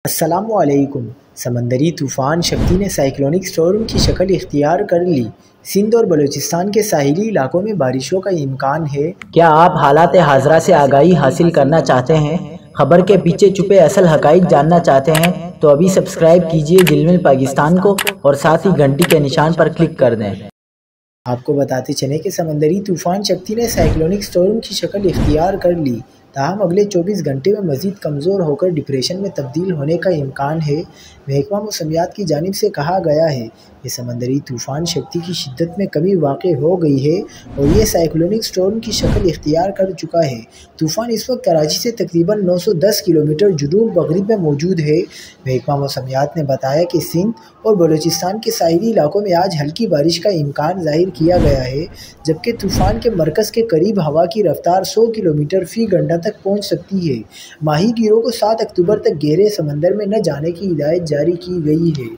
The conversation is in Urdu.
السلام علیکم۔ سمندری طوفان شکتی نے سائیکلونک سٹارم کی شکل اختیار کر لی۔ سندھ اور بلوچستان کے ساحلی علاقوں میں بارشوں کا امکان ہے۔ کیا آپ حالات حاضرہ سے آگاہی حاصل کرنا چاہتے ہیں؟ خبر کے پیچھے چھپے اصل حقائق جاننا چاہتے ہیں تو ابھی سبسکرائب کیجئے دل مل پاکستان کو اور ساتھ ہی گھنٹی کے نشان پر کلک کر دیں۔ آپ کو بتاتے چلیں کہ سمندری طوفان شکتی نے سائیکلونک سٹارم کی شکل اختیار کر لی، تاہم اگلے 24 گھنٹے میں مزید کمزور ہو کر ڈپریشن میں تبدیل ہونے کا امکان ہے۔ محکمہ موسمیات کی جانب سے کہا گیا ہے کہ سمندری طوفان شکتی کی شدت میں کمی واقع ہو گئی ہے اور یہ سائیکلونک سٹارم کی شکل اختیار کر چکا ہے۔ طوفان اس وقت کراچی سے تقریباً 910 کلومیٹر جنوب مغرب میں موجود ہے۔ محکمہ موسمیات نے بتایا کہ سندھ اور بلوچستان کے ساحلی علاقوں میں آج ہلکی بارش کا امکان ظاہر کیا گیا ہے، جبکہ طوفان کے مرکز کے قریب ہوا کی رفتار 100 کلومیٹر فی گھنٹہ تک پہنچ سکتی ہے۔ ماہی گیروں کو 7 اکتوبر تک گہرے سمندر میں نہ جانے کی ہدایت جاری کی گئی ہے۔